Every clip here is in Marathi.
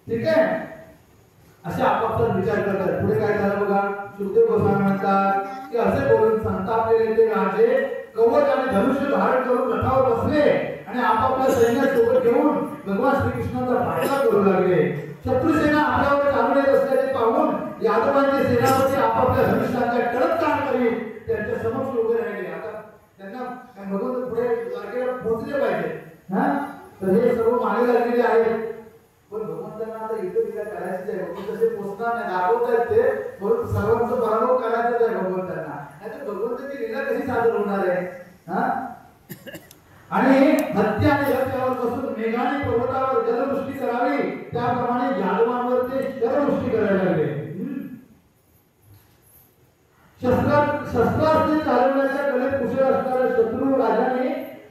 ठीक आहे. असे आपापसात विचार करतात. पुढे काय झालं बघा, सुखदेव गोस्वामी म्हणतात की असे बोलून संतापलेले ते राजे कवच आणि धनुष्य धारण करून रथावर बसले आणि आपापल्या सैन्यासोबत घेऊन भगवान श्रीकृष्णाचा पाठलाग करू लागले. शत्रुसेना आपल्यावर चालून येत असल्याचे पाहून यादवांचे सेनापती आपापल्या धनुष्याचा कडक ताण करीत त्यांच्या समक्ष उभे राहिले. आता त्यांना भगवंत पुढे तारखेला पोहोचले पाहिजे ना, तर हे सर्व मागे लागलेले आहेत. पण भगवंतांना आता युद्ध विचार करायचं आहे. भगवंत तसे पोचणार नाही, दाखवतात ते म्हणून सर्वांचा पराभव करायचाच आहे भगवंतांना. नाहीतर भगवंताची लीला कशी सादर होणार आहे हा. आणि हत्या आणि हत्यावर बसून मेघाने पर्वतावर जलवृष्टी करावी त्याप्रमाणे यादवांवर ते शरवृष्टी करायला लागले. शस्त्रास्त्रे चालवण्याच्या कलेत कुशल असणाऱ्या शत्रू राजाने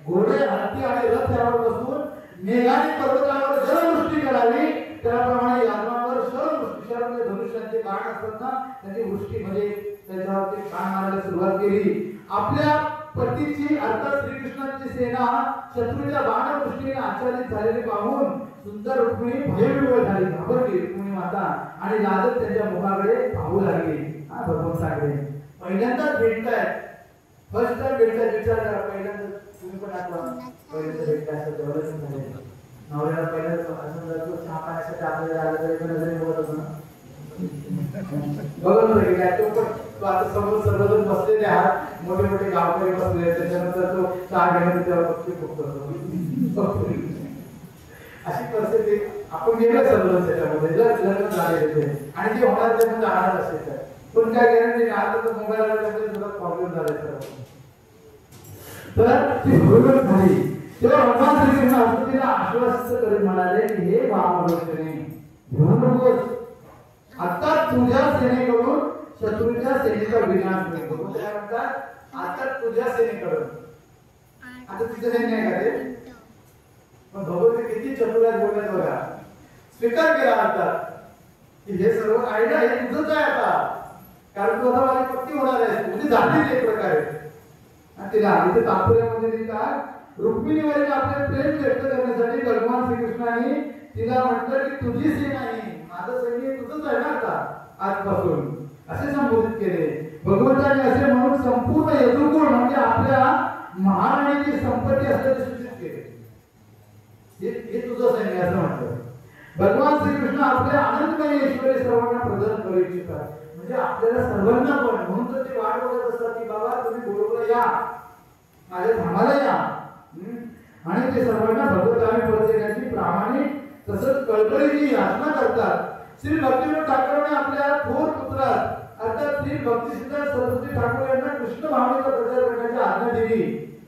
घोडे हत्ती आणि रथ यावर बसून मेघाने पर्वतावर जलवृष्टी करावी त्याप्रमाणे यादवांवर शरवृष्टी, शर म्हणजे धनुष्याचे बाण असतात ना, त्याची वृष्टी म्हणजे त्याच्यावर ते बाण मारायला सुरुवात केली. आपल्या पतीची अर्थात श्रीकृष्णाची सेना शत्रूच्या बाणवृष्टीने आच्छादित झालेली पाहून सुंदर रुक्मिणी भयविह्वळ झाली, घाबरली रुक्मिणी माता आणि लाजत त्यांच्या मुखाकडे पाहू लागली. हा भगवंताकडे पहिल्यांदाच भेटताय, फर्स्ट टाइम भेटताय. विचार करा, पहिल्यांदा तुम्ही पण आठवा पहिल्यांदा भेटताय असं तेवढंच झालं. नवऱ्याला पहिल्यांदा असं जातो चहा पाण्यासाठी आपल्याला आलं तरी पण नजरे बघत होतो ना, बघत होते काय तो पण. तो आता समोर सर्वजण बसलेले आहात, मोठे मोठे गावकरी बसले, त्याच्यानंतर तो चहा घेण्याचं तेव्हा पक्षी फुकतो. अशी परिस्थिती आपण गेलो सर्वजण त्याच्यामध्ये लग्न झालेले ते आणि ते होणार ते म्हणजे आहार असेल तर पण काय गॅरंटी नाही. आता तर मोबाईलला त्यामध्ये थोडा प्रॉब्लेम झाला तर ती बरोबर झाली. तेव्हा भगवान श्रीकृष्ण अर्जुनाला आश्वासित करीत म्हणाले की हे महामनुष्याने घेऊन नकोस, आता तुझ्या सेनेकडून शत्रूच्या सेनेचा विनाश होईल. काय म्हणतात, आता तुझ्या सेनेकडून. आता तुझं सैन्य आहे का ते, पण भगवंत किती चतुर आहेत बोलण्यात बघा. स्वीकार केला आता की हे सर्व आयडिया हे तुझंच आहे आता, कारण तू आता माझी पत्नी होणार आहे, तुझी जातीच एक प्रकारे. आणि तिला इथे तात्पर्यामध्ये काय रुक्मिणीवरील आपले प्रेम व्यक्त करण्यासाठी भगवान श्रीकृष्णाने तिला म्हटलं की तुझी सेना आहे, माझं सैन्य तुझंच आहे ना आता आजपासून, असे संबोधित केले. भगवंताने असे म्हणून संपूर्ण यदुकुळ म्हणजे आपल्या महाराणीची संपत्ती असल्याचे सूचित केले. हे तुझं सैन्य असं म्हटलं. भगवान श्रीकृष्ण आपल्या अनंतमय ईश्वरी सर्वांना प्रदान करू इच्छितात, म्हणजे आपल्याला सर्वांना पण. म्हणून तर ते वाट बघत असतात की बाबा तुम्ही बरोबर या, माझ्या धामाला या. आणि ते सर्वांना भगवंताने परत येण्याची प्रामाणिक तसंच कळकळीची याचना करतात. श्री भक्तिविनोद ठाकूरांनी आपल्या थोर पुत्रास अर्थात श्री भक्तिसिद्धांत सरस्वती ठाकूर यांना कृष्ण भावनेचा प्रचार करण्याची आज्ञा दिली.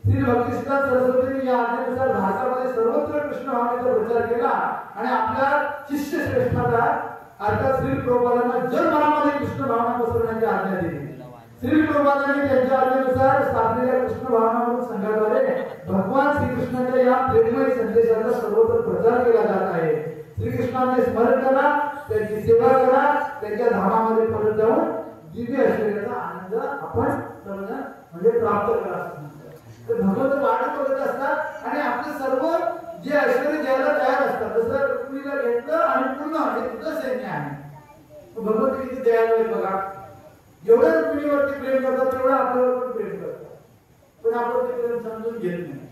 श्री भक्तिसिद्धांत सरस्वतींनी या आज्ञेनुसार भारतामध्ये सर्वत्र कृष्ण भावनेचा प्रचार केला आणि आपल्या शिष्य श्रेष्ठाला अर्थात श्री प्रभुपादांना जगभरामध्ये कृष्ण भावना पसरवण्याची आज्ञा दिली. श्री प्रभुपादांनी त्यांच्या आज्ञेनुसार स्थापलेल्या कृष्ण भावनामृत संघाद्वारे भगवान श्रीकृष्णाच्या या प्रेममय संदेशाचा सर्वत्र प्रचार केला जात आहे. श्रीकृष्णाचे स्मरण करा, त्यांची सेवा करा, त्यांच्या धामामध्ये परत जाऊन दिव्य ऐश्वर्याचा आनंद आपण सर्वजण म्हणजे प्राप्त करा. तर भगवंत वाट बघत असतात आणि आपले सर्व जे ऐश्वर्य द्यायला तयार असतात. जसं रुक्मिणीला घेतलं आणि पूर्ण हे तुझं सैन्य आहे. भगवंत किती दयाळू आहे बघा. जेवढं रुक्मिणीवरती प्रेम करतात तेवढं आपल्यावर पण प्रेम करतात, पण आपण ते प्रेम समजून घेत नाही.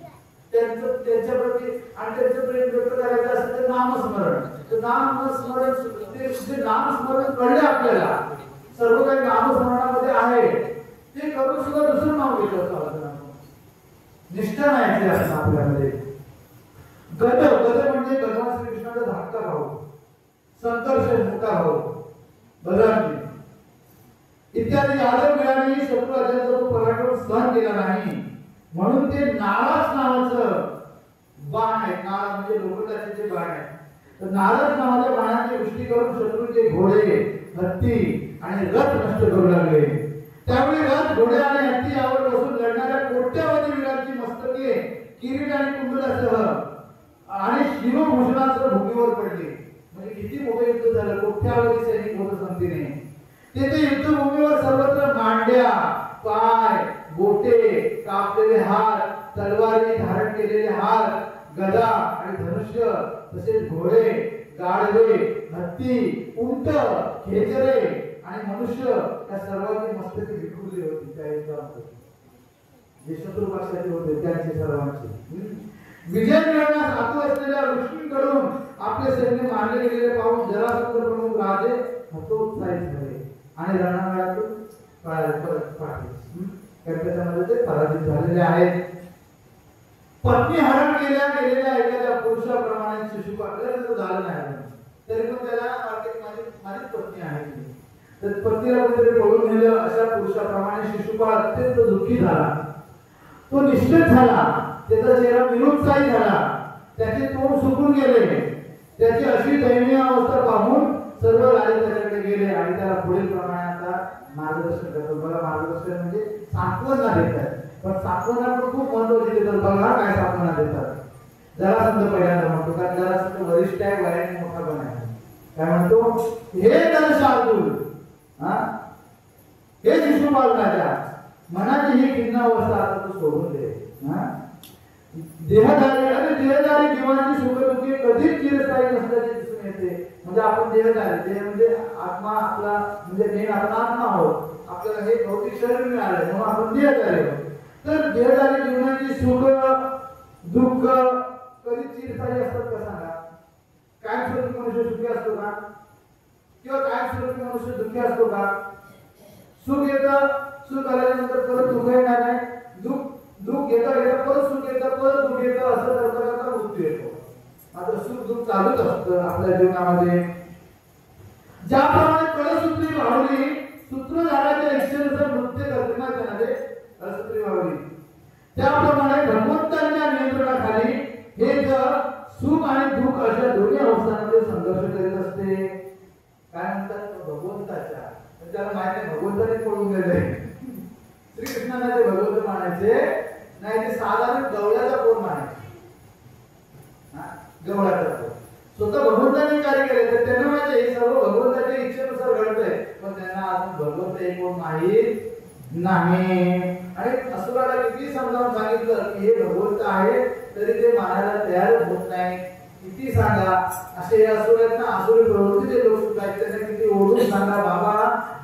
त्यांच्या प्रती आणि त्यांचं प्रेम व्यक्त करायचं असेल तर नामस्मरण. तर नामस्मरण ते नामस्मरण कळले आपल्याला, सर्व काही नामस्मरणामध्ये आहे ते करून सुद्धा दुसरं नाव घेत असतो. निष्ठा नाही ते असं आपल्यामध्ये. गद म्हणजे भगवान श्रीकृष्णाचा धाकटा भाऊ, संघर्ष मोठा भाऊ बलरामजी इत्यादी यादव मिळाली. शत्रुराजाचा तो पराक्रम सहन केला नाही म्हणून ते नाराज नावाचं बाण आहे. नाराज म्हणजे लोखंडाचे जे बाण आहे, तर नाराज नावाच्या बाणाची वृष्टी करून शत्रूचे घोडे, हत्ती आणि रथ नष्ट करू लागले. त्यावेळी रथ, घोडे आणि हत्ती यावर बसून लढणाऱ्या कोट्यावधी वीरांची मस्तके किरीट आणि कुंडलासह आणि शिरोभूषणासह भूमीवर पडली. म्हणजे किती मोठे युद्ध झालं, कोट्यावधी सैनिक होते संगतीने. तेथे युद्धभूमीवर सर्वत्र मांड्या, पाय, बोटे, कापलेले हात, तलवारी धारण केलेले हात, गदा आणि धनुष्य तसेच घोडे, गाढवे हत्ती, उंट, खेचरे आणि मनुष्य या सर्वांची मस्तके विखुरली होती त्या युद्धामध्ये. जे शत्रू पक्षाचे होते त्यांचे सर्वांचे. विजय मिळवण्यास आतुर असलेल्या ऋषींकडून आपले सैन्य मारले गेलेले पाहून जरासंध प्रमुख राजे हतोत्साहित झाले आणि रणांगणातून परत पाठवले. त्याच्यामध्ये ते पराजित झालेले आहेत. पत्नी हरण गेलेल्या एखाद्या पुरुषाप्रमाणे शिशुपाल झालं नाही तरी पण त्याला माझी पत्नी आहे तर पत्नीला कुठेतरी पळून नेलं अशा पुरुषाप्रमाणे शिशुपाल अत्यंत दुःखी झाला. तो निश्चित झाला. त्याचा चेहरा निरुत्साही झाला. त्याचे तोंड सुकून गेले. त्याची अशी दयनीय अवस्था पाहून सर्व राजे त्याच्याकडे गेले आणि त्याला पुढील प्रमाणे आता मार्गदर्शन करतात. बघा मार्गदर्शन म्हणजे सांत्वना देतात. पण सांत्वना पण खूप महत्वाची देतात. बघा काय सांत्वना देतात. जरासंध पहिल्यांदा म्हणतो कारण जरासंध वरिष्ठ आहे वयाने मोठा पण आहे. काय म्हणतो हे तर शार्दूल हे शिशुपाल राजा मनाची ही खिन्न अवस्था आता तू सोडून दे. देहधारी जीवांची सुखदुःखी कधीच चिरस्थायी नसल्याचे दिसून येते. म्हणजे आपण देहधारी देह म्हणजे आत्मा आपला म्हणजे मेन आपण आत्मा आहोत. आपल्याला हे भौतिक शरीर मिळाले म्हणून आपण देहधारी आहोत. तर देहधारी जीवनाची सुख दुःख कधी चिरस्थायी असतात का सांगा. कायमस्वरूपी मनुष्य सुखी असतो का किंवा कायमस्वरूपी मनुष्य दुःखी असतो का. सुख येतं सुख आल्यानंतर परत दुःख येणार नाही. दुःख येता परत सुख येतं परत दुःख येतं असं करता करता मृत्यू येतो. मात्र सुख दुःख चालूच असतं आपल्या जीवनामध्ये. ज्याप्रमाणे कळसूत्री वाहवली सूत्रधाराच्या इच्छेनुसार नृत्य करते ना त्यामध्ये कळसूत्री वाहवली त्याप्रमाणे भगवंतांच्या नियंत्रणाखाली हे जग सुख आणि दुःख अशा दोन्ही अवस्थांमध्ये संघर्ष करीत असते. काय म्हणतात भगवंताच्या त्याला माहिती आहे भगवंताने पळून गेले. श्रीकृष्णांना ते भगवंत मानायचे नाही ते साधारण गवळ्याचा कोण मानायचे. गवळ्याचा कोण स्वतः भगवंताने कार्य केले तर त्यांना माहिती हे सर्व भगवंताच्या इच्छेनुसार घडतंय. पण त्यांना अजून भगवंत हे कोण माहीत नाही. आणि असुराला किती समजावून सांगितलं की हे भगवंत आहे तरी ते मानायला तयार होत नाही. किती सांगा असे असुर आहेत ना आसुरी प्रवृत्तीचे लोक सुद्धा आहेत त्यांना किती ओढून सांगा बाबा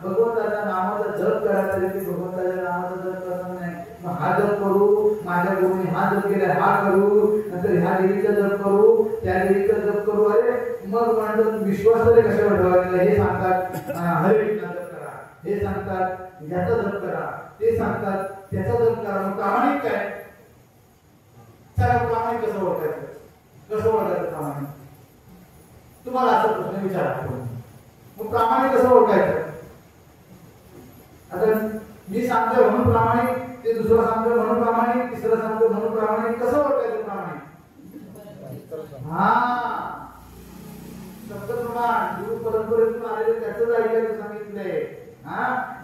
भगवंताच्या नामाचा जप करा तरी ते भगवंताच्या नामाचा जप करणार नाही. मग हा जप करू माझ्या गुरुने हा जप केला हा करू नंतर ह्या देवीचा जप करू त्या देवीचा जप करू. अरे मग म्हणतात विश्वास तरी कशावर ठेवायला हे सांगतात हरे कृष्णा जप करा हे सांगतात याचा जप करा ते सांगतात त्याचा जप करा. मग प्रामाणिक काय त्याला प्रामाणिक कसं ओळखायचं कसं ओळखायचं प्रामाणिक तुम्हाला असा प्रश्न विचारा. मग प्रामाणिक कसं ओळखायचं. आता मी सांगतोय म्हणून प्रामाणिक ते दुसरा सांगतोय म्हणून प्रामाणिक तिसरा सांगतोय म्हणून प्रामाणिक कसं ओळखायचं प्रामाणिक. शब्द प्रमाण गुरु परंपरेतून आलेले त्याचं ऐकायचं सांगितलंय.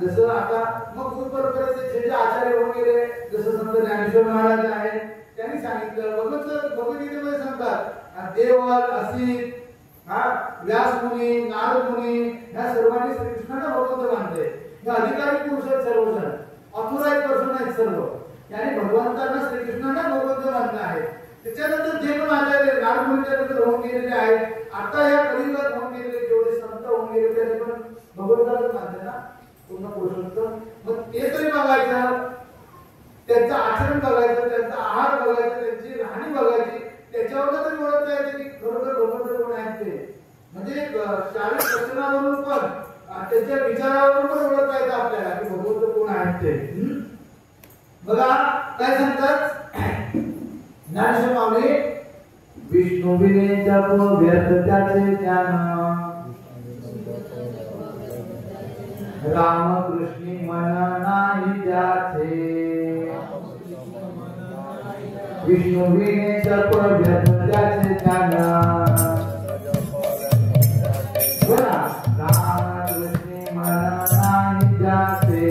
जसं आता मग गुरु परंपरेचे जे आचार्य होऊन गेले जसं संत ज्ञानेश्वर महाराज आहेत त्यांनी सांगितलं भगवद्गीतेमध्ये सांगतात देवल असित व्यास मुनी नारद मुनी ह्या सर्वांनी श्रीकृष्णाला भगवंत मानले. हे अधिकारी पुरुष आहेत सर्वजण ऑथोराइज पर्सन आहेत सर्व यांनी भगवंतांना श्रीकृष्णाला भगवंत मानले आहे. त्याच्यानंतर जे पण आचार्य नारद मुनीच्या नंतर होऊन गेलेले आहेत आता या कलियुगात होऊन गेलेले जेवढे संत होऊन गेले त्यांनी पण भगवंतालाच मानले ना पूर्ण पुरुषोत्तम. मग ते तरी बघायचं त्यांचं आचरण बघायचं त्यांचा आहार बघायचं त्यांची राहणी बघायची त्याच्यावर तरी ओळखता येते की खरोखर भगवंत कोण आहेत ते. म्हणजे शारीरिक रचनावरून पण त्यांच्या विचारावरून पण ओळखता येतं आपल्याला की भगवंत कोण आहेत ते. बघा काय सांगतात ज्ञानेश्वर माऊली विष्णू विने जप व्यर्थ त्याचे ज्ञान रामकृष्णी मन नाही त्याचे. विष्णू विने जप व्यर्थ त्याचे ज्ञान रामकृष्णी मन नाही त्याचे.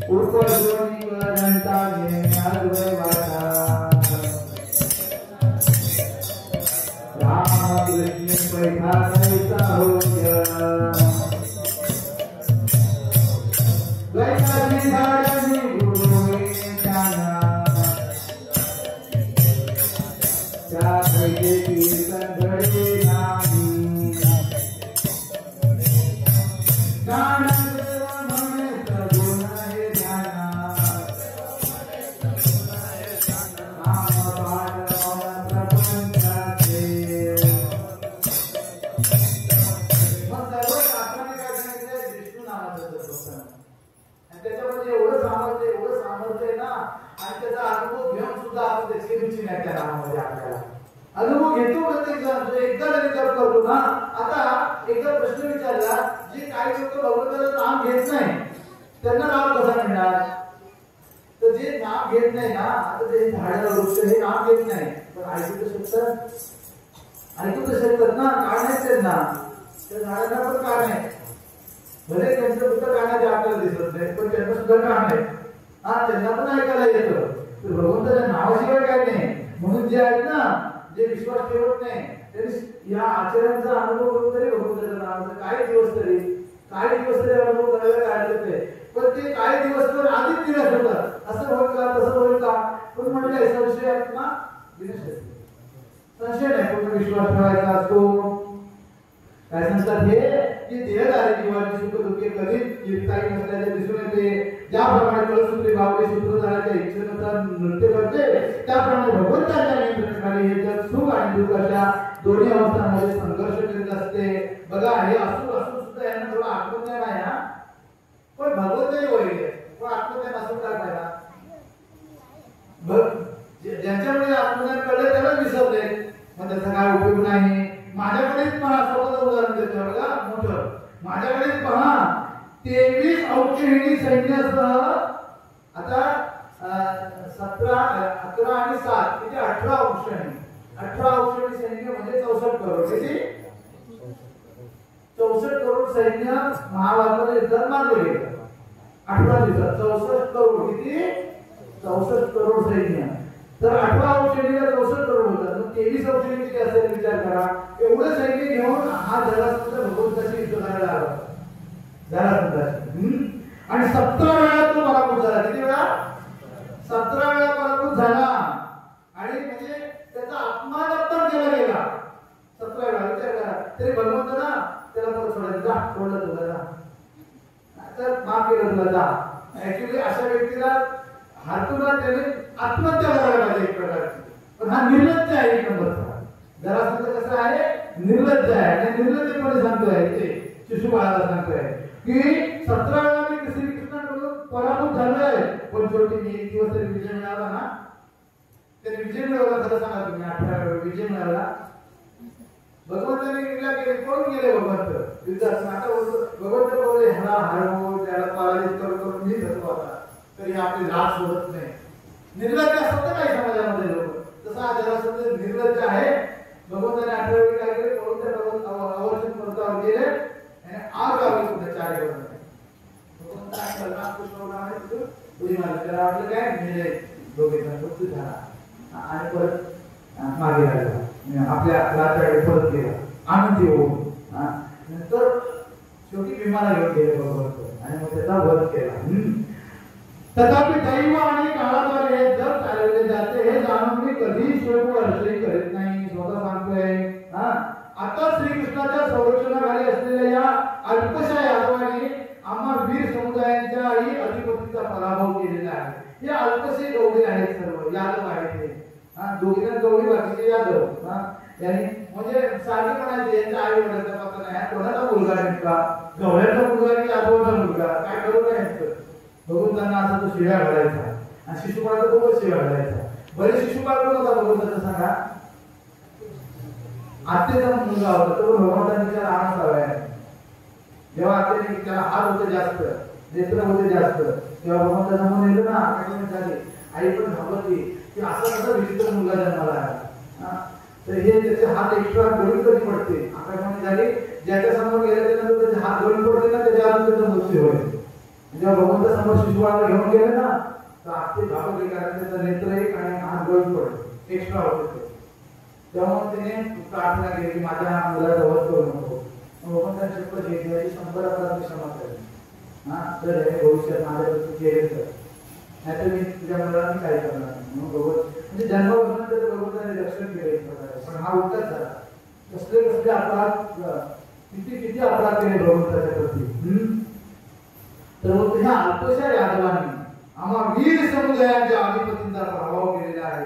उपद्रोणी करंता घेण्याद्वय वाटा रामकृष्णी पैठा कैसा होत्य. वैशाली धाडणी गुरुविने ज्ञान त्या कैसे अनुभव घेतो प्रत्येक जण एकदा जरी जप करतो ना. आता एकदा प्रश्न विचारला, जे काही लोक भगवंताचं नाम घेत नाही त्यांना नाम कसा मिळणार? तर जे नाम घेत नाही ना, आता ते झाडाला वृक्ष हे नाम घेत नाही पण ऐकू तर शकतात ना. काय नाही त्यांना, त्या झाडांना पण काय नाही, भले त्यांचं सुद्धा कानाचे आपल्याला दिसत नाही पण त्यांना सुद्धा कान आहे. त्यांना पण ऐकायला येतं. तर भगवंताच्या नावाशिवाय काय नाही. म्हणून जे आहेत ना, जे विश्वास ठेवत नाही त्यांनी या आचरणाचा अनुभव करून तरी भगवंताच्या नावाचा काही दिवस तरी अनुभव करायला काय होते. पण ते काही दिवस तर आधीच निराश होतात. असं होईल का, तसं होईल का. पण म्हटलंय संशय आत्मा विनश्यते. संशय नाही, पूर्ण विश्वास ठेवायचा असतो. काय सांगतात हे की देहधारी जीवाची सुख दुःखे कधीच एकताई नसल्याचे दिसून येते. ज्याप्रमाणे कळसूत्री बावली सूत्रधाराच्या इच्छेनुसार नृत्य करते, त्याप्रमाणे भगवंताच्या नियंत्रणाखाली हे जग सुख आणि दुःख अशा दोन्ही अवस्थांमध्ये संघर्ष करीत असते. बघा हे असून सुद्धा यांना थोडा आत्मज्ञान आहे हा, पण भगवंतही होईल पण आत्मज्ञान असून काय फायदा. ज्यांच्यामुळे आत्मज्ञान कळले त्याला विसरले, मग त्याचा काय उपयोग नाही. माझ्याकडेच पहा, स्वतःचं उदाहरण देतो बघा मोठं. माझ्याकडेच पहा 23 औक्षहिणी सैन्यासह आता 17, 11 आणि 7 किती 18 औक्षहिणी. 18 औक्षहिणी सैन्य म्हणजे 64 करोड. किती 64 करोड सैन्य महाभारताच्या युद्धात मारले गेले 18 दिवसात. 64 करोड किती 64 करोड सैन्य. तर 18 औक्षहिणीला 64 करोड होतात. 23 औक्षहिणी किती असेल विचार करा. एवढं सैन्य घेऊन हा जगात भगवंताची युद्ध करायला आला आणि 17 वेळा तो पराभूत झाला. किती वेळा 17 वेळा पराभूत झाला. आणि म्हणजे त्याचा अपमान पण केला गेला 17 वेळा. विचार करा. तरी भगवंत ना त्याला परत सोडायचं, जा सोडलं तुला, जा तर माफ केलं तुला, जा. ऍक्च्युली अशा व्यक्तीला हातून त्याने आत्महत्या करायला पाहिजे एक प्रकारची. पण हा निर्लज्ज आहे एक नंबरचा. जरासंध कसं आहे, निर्लज्ज आहे. आणि निर्लज्जपणे सांगतोय ते शिशुपाळाला सांगतोय की 17 वेळा मी श्रीकृष्णाकडून पराभूत झालोय, पण शेवटी मी एक दिवस तरी विजय मिळाला ना. त्याने विजय मिळवला. खरं सांगा तुम्ही 18 वेळा विजय मिळाला. भगवंताने क्रिया केली, पळून गेले भगवंत युद्धात. आता भगवंत बोलले ह्याला हरवून त्याला पराजित करून मी धरतो आता, तरी आपली लाच सोडत नाही. निर्लज्ज असतात काही समाजामध्ये लोक, तसा जरासंध निर्लज्ज आहे. भगवंताने 18 वेळी काय केले, पळून त्या अवर्षण पर्वतावर गेले आणि आग लावली पुढे 4 वेळा. भगवंत आठवला कृष्णाला आहे तिथून उडी मारली. त्याला वाटलं काय मेले दोघे जण, मृत्यू झाला आणि परत मागे लागला, आपल्या राजाकडे परत गेला आनंदी होऊन. नंतर शेवटी विमाना घेऊन गेले भगवंत आणि मग त्याचा वध केला. तथापि दैव आणि काळाद्वारे हे जग चालवले जाते हे जाणून मी कधीही शोक अर्चही करीत नाही. स्वतः सांगतोय. आता श्रीकृष्णाच्या संरक्षणाखाली असलेल्या या अल्पशा यादवाने आम्हा वीर समुदायांच्याही अधिपतीचा पराभव केलेला आहे. हे अल्पशे गवळी आहेत, सर्व यादव आहेत हे. दोघीजण गवळी, बाकीचे यादव. यांनी म्हणजे साधी म्हणायचे यांच्या आई वडिलांचा पत्ता नाही, कोणाचा मुलगा नेमका, गवळ्याचा मुलगा की यादवाचा मुलगा, काय करू नये. भगवंतांना असा तो शिव्या घालायचा आणि शिशुपाळाचा खूपच शिव्या घालायचा. बरे शिशुपाळ कोण होता भगवंताचा सांगा. आत्तेचा मुलगा होता तो. भगवंतांनी त्याला आनंद लावाय. जेव्हा आत्तेने त्याला हात होते जास्त, नेत्र होते जास्त, तेव्हा भगवंताचा मन येतो ना, आकाशवाणी झाली. आई पण घाबरली की असा कसा विचित्र मुलगा जन्माला आला. तर हे त्याचे हात एक्स्ट्रा गळून कधी पडते, आकाशवाणी झाली. ज्याच्या समोर गेले त्यानंतर त्याचे हात गळून पडते ना, त्याच्या अजून त्याचा मृत्यू होईल. जेव्हा भगवंतासमोर शिशुपाळाला घेऊन गेले ना, तर आत्ते घाबरले, कारण त्याचा नेत्र एक आणि हात गळून पडले, एक्स्ट्रा होते. तेव्हा त्याने प्रार्थना केली की माझ्या मुलाचा वध करू नको. भगवंताने शपथ घेतली 100 अपराध क्षमा करेल. तर हे भविष्यात माझ्या केले तर, नाहीतर मी तुझ्या मुलाला काय करणार. म्हणून भगवंत म्हणजे जन्मापासून तर भगवंताने रक्षण केले, पण हा उलटाच झाला. कसले कसले अपराध, किती अपराध केले भगवंताच्या प्रती. तर मग तुझ्या अल्पशा यादवांनी आम्हा वीर समुदायाच्या अधिपतींचा प्रभाव केलेला आहे.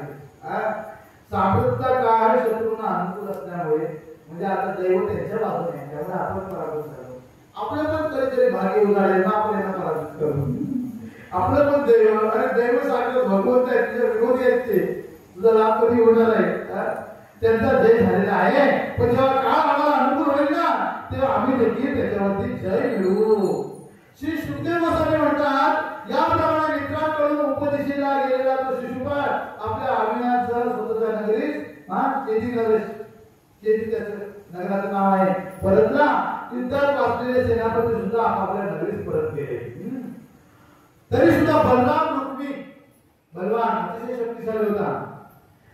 साम्राज्याचा काळ शत्रूंना अनुकूल असल्यामुळे म्हणजे आता दैव त्यांच्या बाजूने आहे, त्यामुळे आपण पराभूत झालो. आपलं पण कधीतरी भाग्य उजाडेल ना आपल्याला पराभूत करून. आपलं पण दैव आणि दैव सारखं भगवंत आहे, तुझे विरोधी आहेत ते, तुझा लाभ कधी होणार आहे, त्यांचा जय झालेला आहे. पण जेव्हा काळ आम्हाला अनुकूल होईल ना तेव्हा आम्ही देखील त्याच्यावरती जय मिळवू. श्री सुखदेव गोस्वामी म्हणतात, याप्रमाणे मित्रांकडून उपदेशीला गेलेला तो शिशुपाल आपल्या अविनाशसह स्वतःच्या नगरीत चेती त्याचं नगराचं नाव आहे परतला. युद्धात वाचलेले सेनापती सुद्धा आपल्या नगरीत परत गेले. तरी सुद्धा बलराम रुक्मी, बलवान अतिशय शक्तिशाली होता.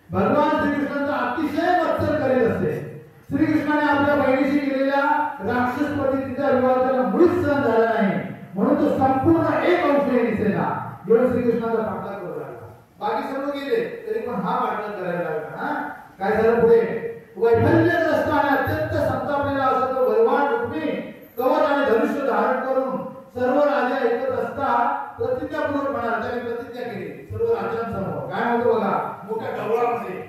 भगवान श्रीकृष्णांचा अतिशय मत्सर करीत असते. श्रीकृष्णाने आपल्या बहिणीशी केलेल्या राक्षस पद्धतीचा विवाह त्याला मुळीच सहन झाला नाही, म्हणून तो संपूर्ण एक अंशही दिसेना एवढं श्रीकृष्णाचा पाठलाग करू लागला. बाकी सर्व गेले तरी पण हा पाठलाग करायला लागला. काय झालं पुढे? वैफल्यग्रस्त आणि अत्यंत संतापलेला असा तो बलवान रुक्मी कवच आणि धनुष्य धारण करून सर्व राजे ऐकत असता प्रतिज्ञापूर्वक म्हणाला, त्याने प्रतिज्ञा केली सर्व राजांसमोर. काय होतं बघा, मोठ्या गवळामध्ये,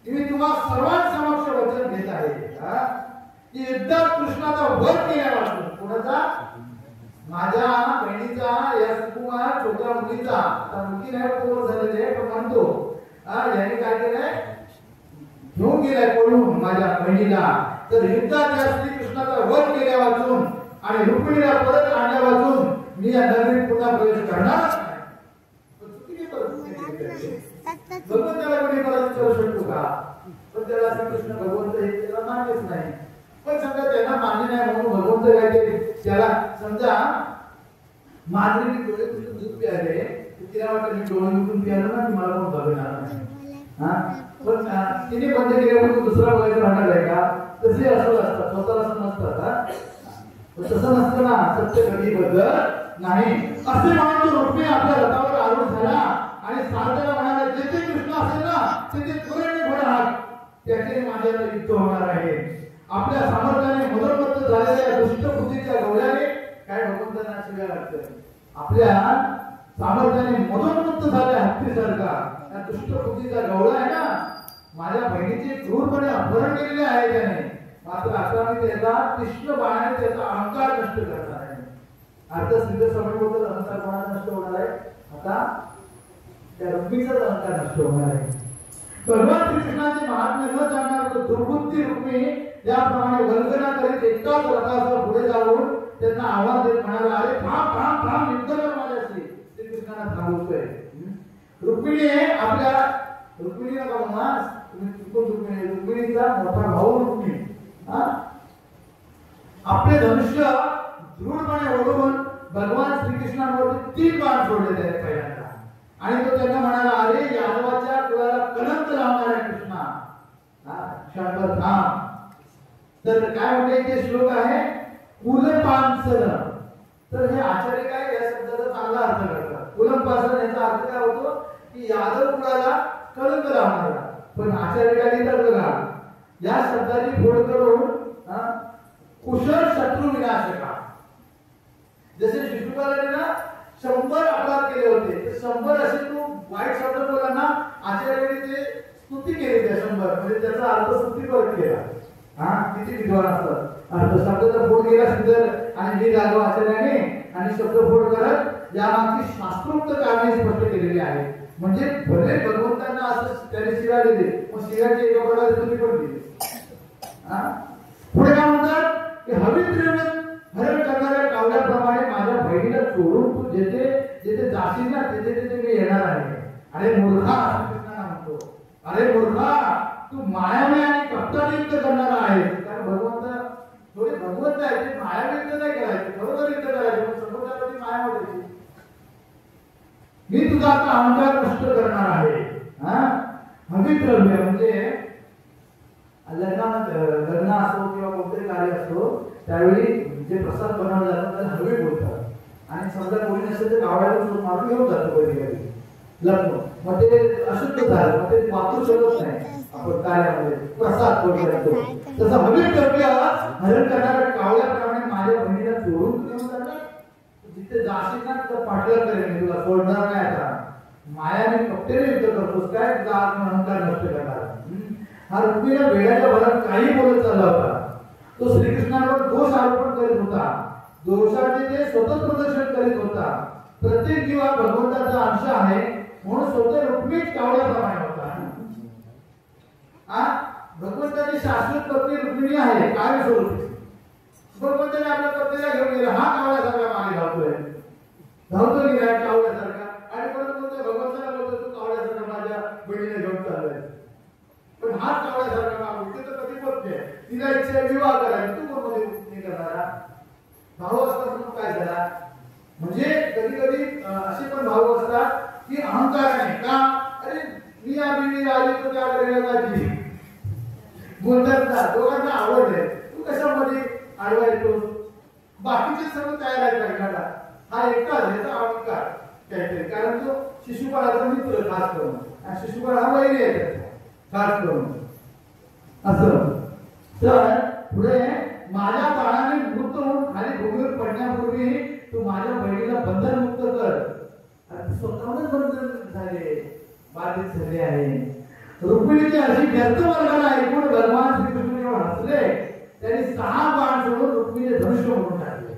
मी तुम्हाला सर्वांसमक्ष वचन घेत आहे की युद्धात कृष्णाचा वध केल्यापासून, कोणाचा? माझ्या बहिणीचा, या सुकुमार छोट्या मुलीचा, आता मुलगी नाही पोर झालेले पण म्हणतो याने काय केलंय, घेऊन गेलाय पळून माझ्या बहिणीला. तर युद्धात या श्रीकृष्णाचा वध केल्या वाचून आणि रुक्मिणीला परत आणल्या वाचून मी या नगरीत पुन्हा प्रवेश करणार नाही. भगवंताला कोणी परत करू शकतो का? पण त्याला श्रीकृष्ण भगवंत हे त्याला मान्यच नाही. पण समजा त्यांना मान्य नाही म्हणून भगवंत काय केले, त्याला समजा मांजरीने डोळे तुझं दूध प्यायले, तिला वाटतं मी डोळे उठून प्यायला ना मला पण बघणार नाही. पण तिने बंद केल्यामुळे दुसरा बघायचं राहणार आहे का? तसे असं असतात, स्वतःला समजतात. तसं नसतं ना, सत्य कधी बदलत नाही. असे म्हणून तो रुक्मी आपल्या रथावर आरूढ झाला आणि सारथ्याला म्हणाला, जेथे कृष्ण असेल ना तिथे तुरंत घोडा हाक, त्याचे माझ्याला युद्ध होणार आहे. आपल्या सामर्थ्याने मदोन्मत्त झालेल्या दुष्ट बुद्धीच्या गवळ्याने, काय भगवंतांना शिव्या लागतं, आपल्या सामर्थ्याने मदोन्मत्त झाल्या हत्तीसारखा त्या दुष्ट बुद्धीचा गवळा आहे ना, माझ्या बहिणीचे क्रूरपणे अपहरण केलेले आहे त्याने. मात्र आता मी त्याचा तीक्ष्ण बाणाने त्याचा अहंकार नष्ट करणार आहे. अर्थ सिद्ध समय बोलतो, अहंकार कोणाचा नष्ट होणार आहे? आता त्या रुक्मीचाच अहंकार नष्ट होणार आहे. भगवान श्रीकृष्णाचे महात्म्य न जाणणारा दुर्बुद्धी रुक्मी ज्याप्रमाणे वल्गना करीत एकाच रथासह पुढे जाऊन त्यांना आवाज देत म्हणाला, अरे थांब थांब थांब, युद्ध कर माझ्याशी. श्रीकृष्णांना थांबवतोय. रुक्मिणीने आपल्या, रुक्मिणी नका म्हणा, तुम्ही चुकून रुक्मिणी, रुक्मिणीचा मोठा भाऊ रुक्मिणी आपले धनुष्य दृढपणे ओढून भगवान श्रीकृष्णांवरती 3 बाण सोडले त्याने पहिल्यांदा. आणि तो त्यांना म्हणाला, अरे यादवाच्या कुळाला कलंक लावणारा कृष्णा, क्षणभर थांब. तर काय म्हणते ते श्लोक आहे, कुलपांसन. तर हे आचार्य काय या शब्दाचा चांगला अर्थ करतात. कुलपांसन याचा अर्थ काय होतो की यादव कुळाला कलंक लावणारा. पण आचार्य काय लिहितात बघा, या शब्दाची फोड करून कुशल शत्रू विनाशका. जसे शिशुपालाने ना 100 अपराध केले होते, तर 100 असे तू वाईट शब्द बोला ना, आचार्याने ते स्तुती केली त्या 100, म्हणजे त्याचा अर्थ स्तुतीपर केला. किती विद्वान असतात. अर्थ शब्दाचा फोड केला सुंदर आणि मी राघव आचार्याने, आणि शब्द फोड करत यामागची शास्त्रोक्त कारणे स्पष्ट केलेली आहे. म्हणजे भले भगवंतांना असं त्याने शिव्या दिली, पण शिव्याची एका प्रकारे स्तुती पण दिली. पुढे काय म्हणतात की हवित्र्यने हरण करणाऱ्या कावल्याप्रमाणे माझ्या बहिणीला सोडून तू जेथे जेथे जाशील ना तिथे तिथे मी येणार आहे. अरे मूर्खा, कृष्णाला म्हणतो, अरे मूर्खा, तू मायावी आणि कपटाने युद्ध करणारा आहे. कारण भगवंत थोडे भगवंत आहे, ते मायावी युद्ध नाही करायचे, बरोबर युद्ध करायचे, पण समोरच्यावरती माया वाटायची. मी तुझा आता अहंकार नष्ट करणार आहे. हविद्रव्य म्हणजे लग्न असो किंवा कोणतेही कार्य असो त्यावेळी जे प्रसाद बनवला जातो त्याला हवी बोलतात. आणि समजा कोणी नसेल तर कावळ्याला सूट मारून घेऊन जातो कधी कधी. लग्न, मग ते अशुद्ध झालं, मग ते वापरू शकत नाही आपण कार्यामध्ये प्रसाद करतो. तसं हवीत द्रव्य हरण करणाऱ्या कावळ्याप्रमाणे माझ्या बहिणीला चोरून घेऊन जाणार. जिथे जाशील ना तिथं पाठलाग करेन, तुला सोडणार नाही. आता मायाने कपटेने युद्ध करतोस काय, तुझा आत्मअहंकार नष्ट करणार. हा रुक्मिणीला वेड्याच्या भरात काही बोलत चालला होता. तो श्रीकृष्णावर दोष आरोपण करीत होता, दोषाचे ते स्वतः प्रदर्शन करीत होता. प्रत्येक जीव हा भगवंताचा अंश आहे म्हणून स्वतः रुक्मिणी कावळ्याप्रमाणे होता. भगवंताची शाश्वत पत्नी रुक्मिणी आहे, काय स्वरूपी. भगवंताने आपल्या पत्नीला घेऊन गेला, हा कावळ्यासारखा मागे धावतो की नाही कावळ्यासारखा. आणि परत बोलतो भगवंताला, बोलतो तू कावळ्यासारखा माझ्या बहिणीला घेऊन चाललाय. पण हा कावळ्यासारखा मागू ते तर कधी बोलते, तिला इच्छा विवाह करायचा, तू कोण मध्ये करणारा. भाऊ असतात म्हणून काय झाला, म्हणजे कधी कधी असे पण भाऊ असतात की अहंकाराने का, अरे मी आम्ही आली तर त्या माझी बोलतात ना, दोघांना आवडले, तू कशामध्ये आडवा येतो. बाकीचे सर्व तयार आहेत ऐकायला, हा एकटा याचा अहंकार काहीतरी. कारण तो शिशुपाळाचा मित्र खास करून, आणि शिशुपाळ हा वैरी आहे खास करून असं. तर पुढे माझ्या बाळाने मृत होऊन खाली भूमीवर पडण्यापूर्वी तू माझ्या बहिणीला बंधनमुक्त कर. स्वतःहूनच बंधन झाले, बाधित झाले आहे. रुक्मिणीची अशी व्यर्थ वर्गाला ऐकून भगवान श्रीकृष्ण जेव्हा हसले, त्यांनी 6 बाण सोडून रुक्मिणीचे धनुष्य म्हणून टाकले.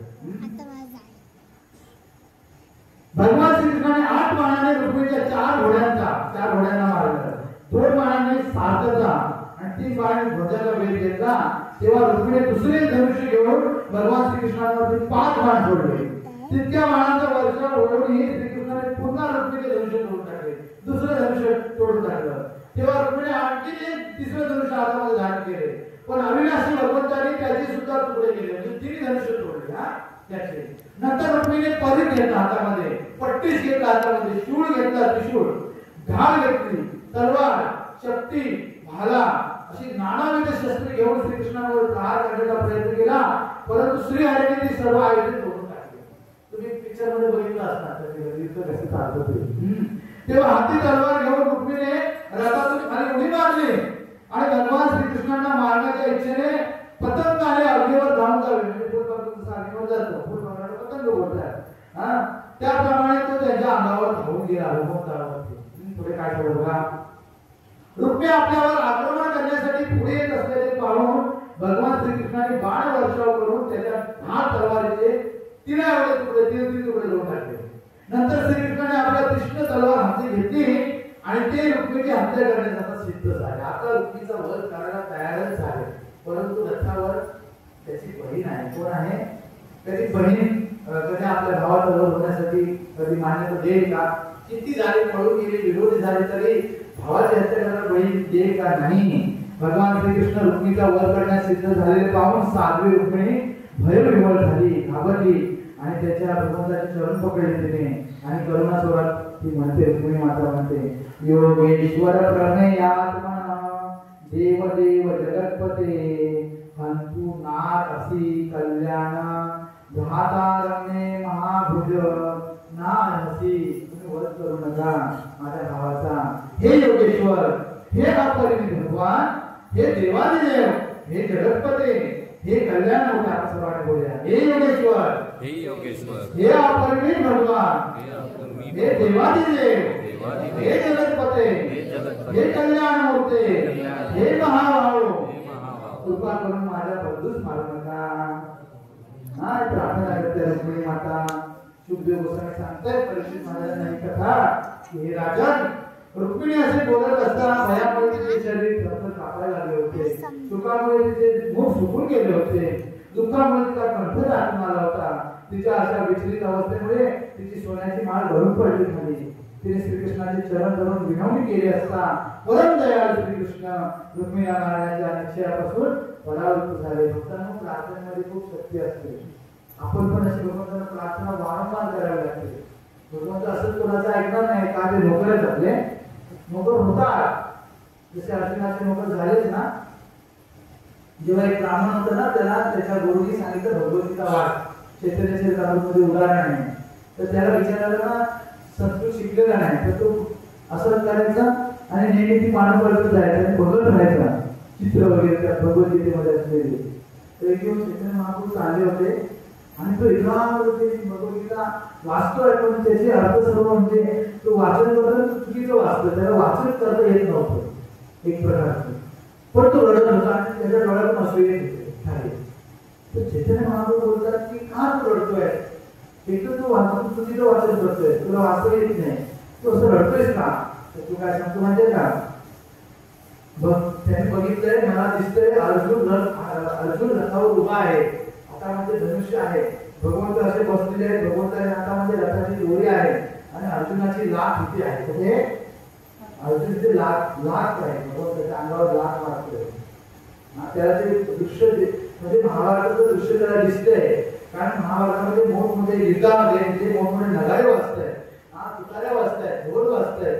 भगवान श्रीकृष्णाने 8 बाणाने रुक्मिणीच्या 4 घोड्यांना मारलं. 2 बाणाने सारथाचा आणि 3 बाणाने ध्वजाला वेध घेतला. तेव्हा रुक्मिणी दुसरे धनुष्य घेऊन भगवान श्रीकृष्णावरती 5 बाण सोडले. तितक्या बाणांचा वर्षाव होऊनही श्रीकृष्णाने पुन्हा रुक्मिणीचे धनुष्य तोडून टाकले, दुसरे धनुष्य तोडून टाकलं. तेव्हा रुक्मिणी आणखी तिसरे धनुष्य हातामध्ये धारण केले. पण अविनाशी भगवंताने त्याचे सुद्धा तुकडे केले, म्हणजे 3 धनुष्य तोडले त्याचे. नंतर रुक्मिणीने परिघ घेतला हातामध्ये, पट्टीस घेतला हातामध्ये, शूळ घेतला, त्रिशूळ, ढाल घेतली, तलवार, शक्ती, भाला अशी नानाविध शस्त्रे घेऊन श्रीकृष्णावर प्रहार करण्याचा प्रयत्न केला. परंतु श्रीहरीने ती सर्व आयुधे तोडून टाकली. तुम्ही पिक्चर मध्ये बघितलं असणार कसं चालतं ते. तेव्हा हाती तलवार घेऊन रुक्मिणीने रथातून खाली उडी मारली आणि भगवान श्रीकृष्णांना मारण्याच्या इच्छेने पतंगाने अग्नीवर धावून जावे, म्हणजे फुलपाखरू जातो, फुलपाखराला पतंग बोलतात, त्याप्रमाणे तो त्यांच्या अंगावर धावून गेला. पुढे काय बघा, रुक्मिणी आपल्यावर आक्रमण करण्यासाठी पुढे येत असलेले पाहून भगवान श्रीकृष्णाने बाण वर्षाव करून त्याच्या 10 तलवारीचे 3 तुकडे करून टाकले. नंतर श्रीकृष्णाने आपल्या तीक्ष्ण तलवार हाती घेतली आणि ते रुक्मिणीची हत्या करण्यासाठी सिद्ध झाले. आता रुक्मिणीचा वध करायला तयारच झाले. परंतु रथावर त्याची बहीण आहे. कोण आहे त्याची बहीण? कधी आपल्या भावाचा वध होण्यासाठी कधी मान्यता देईल का? किती झाले, पळून गेले, विरोधी झाले तरी भावाची हत्या करणारा बहीण देईल का? नाही. भगवान श्रीकृष्ण रुक्मिणीचा वध करण्यास सिद्ध झालेले पाहून साध्वी रुक्मिणी भयविह्वल झाली, घाबरली आणि त्याच्या भगवंताचे चरण पकडले तिने. आणि करुणा स्वरात ती म्हणते, रुक्मिणी माता म्हणते, योगेश्वर प्रणयात्मना देव देव जगत्पते हंतु नार असी कल्याण धातारण्ये महाभुज नारसी. तुम्ही वध करू नका माझ्या भावाचा. हे योगेश्वर, हे अपरिमित भगवान, हे देवादिदेव, हे जगत्पते, हे कल्याण मोठा असं बोलूया. हे योगेश्वर, हे अपरिमित भगवान, हे देवादिदेव, हे जगत्पते, हे कल्याण मूर्ते, हे महाभाव, कृपा करून माझ्या बंधूस मारू नका. प्रार्थना करते रुक्मिणी माता. शुभदेव गोस्वामी सांगताय परीक्षित महाराजांना ही कथा, हे राजन रुक्मिणी असे बोलत असताना भयामुळे तिचे शरीर थरथर कापायला लागले होते, सुखामुळे तिचे मुख सुकून गेले होते, दुःखामुळे तिचा कंठ दाटून आला होता. तिच्या अशा विचलित अवस्थेमुळे तिची सोन्याची माळ भरून पडली झाली. तिने श्रीकृष्णाचे चरण धरून विनवणी केली असता परम दयाळू श्रीकृष्ण रुक्मिणीला मारण्याच्या निश्चयापासून परावृत्त झाले. भक्तांना प्रार्थनेमध्ये खूप शक्ती असते. आपण पण अशी भगवंतांना प्रार्थना वारंवार करावी लागते. भगवंत असंच कोणाचं ऐकणार नाही का? ते नोकर आपले नोकर होतात, जसे अर्जुनाचे नोकर झालेच ना. जेव्हा एक ब्राह्मण होता ना, त्याला त्याच्या गुरुजी सांगितलं भगवद्गीता वाच, चैतन्य चरितामृतमध्ये उदाहरण आहे. तर त्याला विचारायला ना संस्कृत शिकलेला नाही, तर तो असं करायचं आणि नेहमी ती मानव करत जायचं आणि बघत राहायचा चित्र वगैरे त्या भगवद्गीतेमध्ये असलेले. तर एक दिवस चैतन्य महाप्रभू चालले होते आणि तो इतका भगवद्गीता वाचतोय पण त्याचे अर्थ सर्व म्हणजे तो वाचन करतो चुकीचं वाचतो, त्याला वाचन करता येत नव्हतं एक प्रकारचं, पण तो रडत होता आणि त्याच्या डोळ्यातून असून येत होते. तर चैतन्य महाप्रभू बोलतात की का तू रडतोय, एक तर तू वाचून चुकीचं वाचन करतोय, तुला वाचता येत नाही, तू असं रडतोयस का? तर तू काय सांगतो म्हणजे का बघ त्याने बघितलंय, मला दिसतंय अर्जुन रथावर उभा आहे, हातामध्ये धनुष्य आहे, भगवंत असे बसलेले आहेत, भगवंताच्या हातामध्ये रथाची दोरी आहे आणि अर्जुनाची लाख इथे आहे. म्हणजे अर्जुनचे लाख आहे, भगवंताच्या अंगावर लाख मारतोय. त्याला ते दृश्य म्हणजे महाभारताचं दृश्य त्याला दिसतंय, कारण महाभारतामध्ये मोठमोठे युद्धामध्ये म्हणजे मोठमोठे नगारे वाजताय, तुताऱ्या वाजताय, ढोल वाजताय.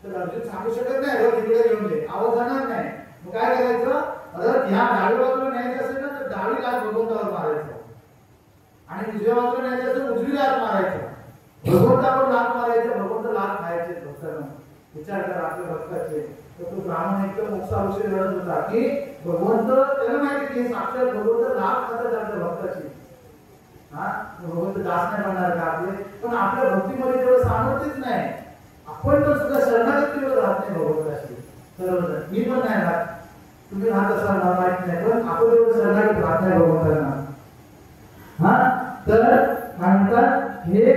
तर अर्जुन सांगू शकत नाही रथ इकडे घेऊन दे, आवाज जाणार नाही. मग काय करायचं, रथ ह्या डावी बाजूला न्यायचं असेल ना तर डावी लाट भगवंतावर मारायचं आणि उजव्या बाजूला न्यायचं असेल उजवी लाट मारायचं, भगवंतावर लाट मारायचं, भगवंत लाट खायचे. भक्तांना विचार करा आपल्या भक्ताचे. तर तो ब्राह्मण एकदम मोक्षाविषयी लढत होता की भगवंत त्याला माहिती की साक्षात भगवंत लाट खातात आपल्या भक्ताची. भगवंत दास नाही म्हणणार का आपले, पण आपल्या भक्तीमध्ये तेवढं सामर्थ्यच नाही. आपण तर सुद्धा शरणागतीवर राहत नाही भगवंताशी. सर्वजण मी पण नाही राहत, तुम्ही राहत असाल मला माहित नाही, पण आपण तेवढं शरणागत राहत नाही भगवंतांना. तर म्हणतात हे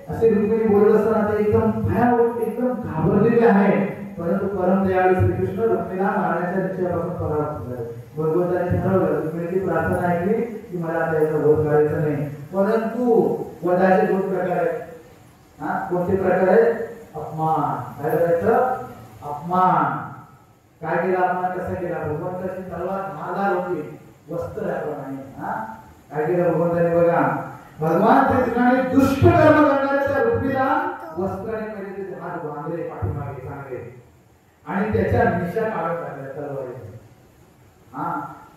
असे रुक्मिणी बोलत असताना ते एकदम भयावह एकदम घाबरलेले आहे. परंतु परम दयाळू श्रीकृष्ण रुक्मिणीला मारण्याच्या निश्चयापासून परावृत्त झाले. भगवंताने ठरवलं, रुक्मिणीची प्रार्थना ऐकली की मला आता याचा वध करायचा नाही. परंतु वधाचे दोन प्रकार आहेत. कोणते प्रकार आहेत? अपमान. काय करायचं? अपमान. काय केला अपमान, कसा केला? भगवंताची तलवार धारदार होती, वस्त्राप्रमाणे. काय केलं भगवंताने बघा, भगवान श्रीकृष्णाने दुष्ट कर्म करणाऱ्या रुक्मिणीला वस्त्राने पहिले त्याचे हात बांधले पाठीमागे चांगले आणि त्याच्या निशा काढून टाकल्या तलवारीने.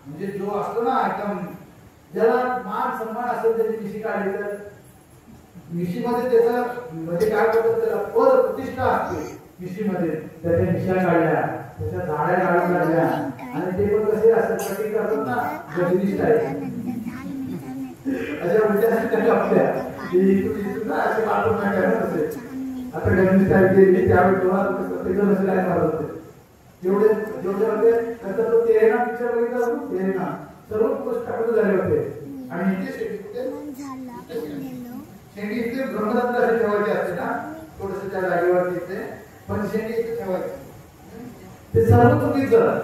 म्हणजे जो असतो ना एकदम ज्याला मान सन्मान असेल त्याची मिशी काढली तर मिशीमध्ये त्याचा म्हणजे काय करतात त्याला पद प्रतिष्ठा असते. मिशीमध्ये त्याच्या मिशा काढल्या, त्याच्या झाड्या काढून टाकल्या आणि ते पण कसे असतात कटिंग करतात ना गजनिष्ठ आहे अशा विद्यार्थी आपल्या असे वाटून नाही करत असेल. आता गजनिष्ठ आहे त्यावेळी तुम्हाला प्रत्येकजण असे काय करत होते जेवढे होते नंतर तो तेरेना पिक्चर बघितला तेरेना सर्व पोस्ट टाकून झाले होते आणि इथे शेंडी इथे ब्रह्मरत्न असे ठेवायचे असते ना थोडस त्या जागेवरती इथे पण शेंडी इथे ठेवायचे ते सर्व चुकीचं.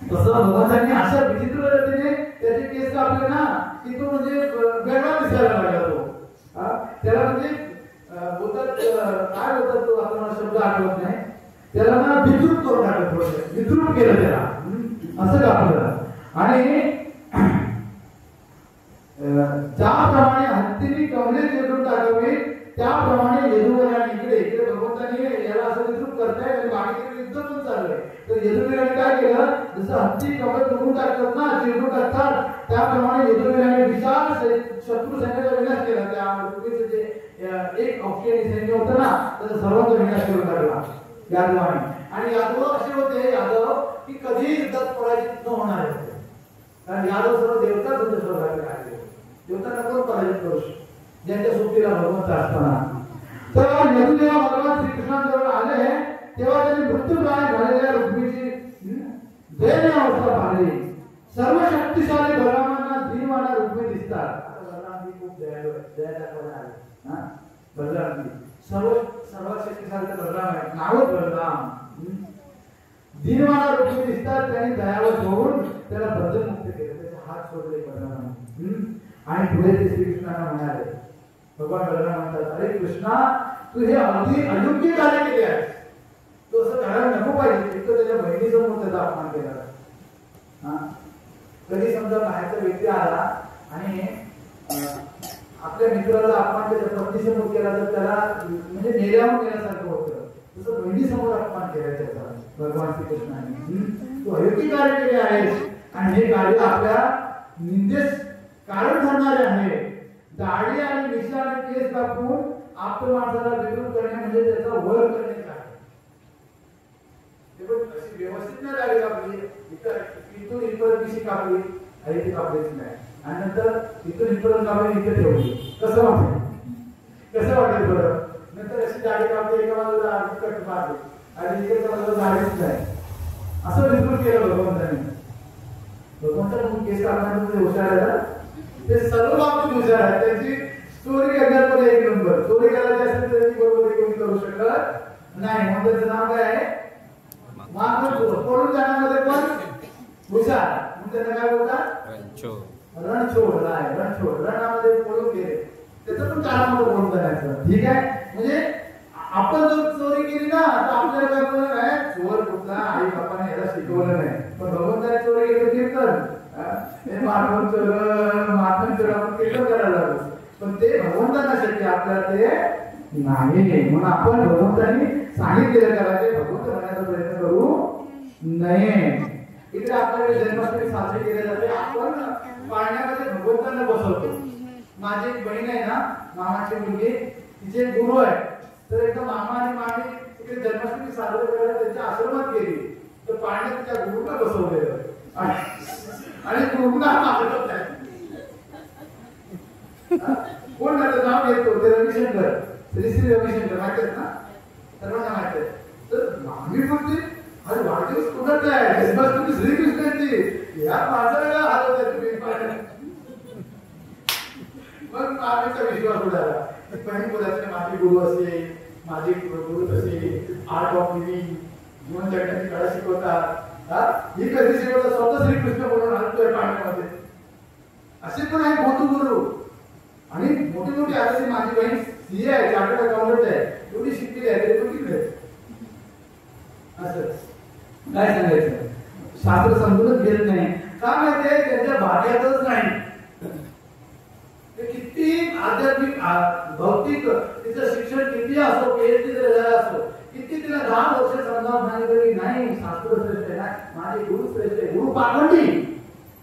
तसं भगवंतांनी अशा विचित्र पद्धतीने त्याचे केस कापले ना की तो म्हणजे वेगळा दिसायला लागला तो. त्याला म्हणजे बोलतात काय बोलतात तो आता मला शब्द आठवत नाही, त्याला ना विद्रुप करून टाकलं, थोडं विद्रुप केलं त्याला असं कापलं. आणि ज्याप्रमाणे हत्तीने कमले चिरून टाकावे त्याप्रमाणे यदुवराने इकडे भगवंतांनी याला असं विद्रुप करताय आणि बाकीकडे युद्ध पण चालू आहे. तर यदुवीराने काय केलं, जसं हत्ती कमल चिरून टाकतात ना चिरून टाकतात त्याप्रमाणे यदुवीराने विशाल शत्रू सैन्याचा विनाश केला. त्या पृथ्वीचं जे एक औक्षणी सैन्य होतं ना त्याचा सर्वांचा विनाश करून टाकला यादवाने. आणि यादव असे होते यादव की कधीही युद्धात पराजित न होणारे होते, कारण यादव सर्व देवताच होते स्वर्गाकडे आले. देवतांना कोण पराजित करू शकतो ज्यांच्या सोबतीला भगवंत असताना. तर यदू जेव्हा भगवान श्रीकृष्णांजवळ आले तेव्हा त्यांनी मृत्यूप्राय झालेल्या रुक्मिणीची दयनीय अवस्था पाहिली. सर्व शक्तिशाली बलरामांना धीरवाना रुक्मिणी दिसतात. आता बलरामजी खूप दयाळू आहे, दया दाखवायला आले. बलरामजी सर्वात शक्तिशाली बलराम आहे, नावच बलराम. धीरवाना रुक्मिणी दिसतात. त्यांनी दयावर होऊन त्याला बंधनमुक्त केलं, त्याचे हात सोडले बलराम. आणि पुढे ते श्रीकृष्णांना म्हणाले, भगवान बलराम म्हणतात, अरे कृष्णा तू हे अगदी अयोग्य कार्य केले आहे, तू असं करायला नको पाहिजे. एक तर त्याच्या बहिणीसमोर त्याचा अपमान केला. कधी समजा बाहेरचा व्यक्ती आला आणि आपल्या मित्राला अपमान त्याच्या पत्नीसमोर केला तर त्याला म्हणजे नेल्यावर केल्यासारखं होतं, तसं बहिणीसमोर अपमान केला त्याचा भगवान श्रीकृष्णाने. तू अयोग्य कार्य केले आहेस आणि हे कार्य आपल्या निंदेस कारण ठरणारे आहे. दाढी आणि मिशा आणि केस कापून आपल्या माणसाला विद्रुप करणे म्हणजे त्याचा वध करणे आहे. पण अशी व्यवस्थित नाही झाली कापली, इथून इथपर्यंत कशी कापली आणि ती कापलीच नाही, आणि नंतर इथून इथपर्यंत कापली इथे ठेवली. कसं वाटेल, कसं वाटेल बरं? नंतर अशी दाढी कापली, एका बाजूला अर्धी कट मारली आणि इकडच्या बाजूला दाढीच नाही. असं विकृत केलं भगवंताने. भगवंताने केस काढण्यामध्ये हुशार आहे, ते सर्व बाबतीत हुशार आहे. त्यांची स्टोरी करण्यात पण एक नंबर. स्टोरी करायची असेल तर ती बरोबर कोणी करू शकत नाही. म्हणून त्याचं नाव काय आहे? मागणं. पळून जाण्यामध्ये पण हुशार, म्हणून त्यांना काय बोलतात? रणछोड. रणछोड, रणामध्ये पळून गेले, त्याचं पण कारण बोलून जाण्याचं. ठीक आहे, म्हणजे आपण जर चोरी केली ना तर आपल्याला काय बोलणार आहे? चोर कुठला, आई बापाने याला शिकवलं नाही. पण भगवंताने चोरी केली कीर्तन, हे मागून चोर मागून चोर आपण कीर्तन करायला लागलो. पण ते भगवंतांना शक्य, आपल्याला ते नाही. म्हणून आपण भगवंतांनी सांगितलेलं करायचे, भगवंत बनण्याचा प्रयत्न करू नये. इकडे आपल्याकडे जन्माष्टमी साजरी केली जाते, आपण पाळण्यामध्ये भगवंतांना बसवतो. माझी एक बहीण आहे ना, मामाची मुलगी, तिचे गुरु आहे. तर एकदा मामा आणि मामी तिकडे जन्माष्टमी साजरी करायला त्यांच्या आश्रमात गेली, तर पाळण्यात त्या गुरुला बसवलेलं आणि गुरुला मागत आहे. कोण त्याचं नाव घेतो? ते रविशंकर, श्री श्री रविशंकर, माहिती आहेत ना, सर्वांना माहिती आहे. तर मामी बोलते, अरे वाढदिवस कुणाचा आहे? जन्माष्टमी श्रीकृष्णाची, या माणसाला हलवत आहे तुम्ही. मग मामीचा विश्वास उडाला. बहीण बोलायची, माझी गुरु असेल, माझी गुरु असेल, आर्ट ऑफ लिव्हिंग, जीवन जगण्याची कला शिकवतात. ही कधी शिकवतात? स्वतः श्रीकृष्ण बोलून हलतोय पाण्यामध्ये. असे पण आहे मोठू गुरु. आणि मोठी मोठी आधी माझी बहीण सीए आहे, चार्टर्ड अकाउंटंट आहे, एवढी शिकलेली आहे, तरी पण तिकडे असं काय सांगायचं? शास्त्र समजूनच घेत नाही. का माहितीये? त्यांच्या भाग्यातच नाही. ते किती आध्यात्मिक भौतिक तिचं शिक्षण किती असो, पीएचडी झाला असो, किती तिला 10 वर्ष समजावून सांगितलं की नाही शास्त्र श्रेष्ठ आहे, माझे गुरु श्रेष्ठ आहे, गुरु पाखंडी,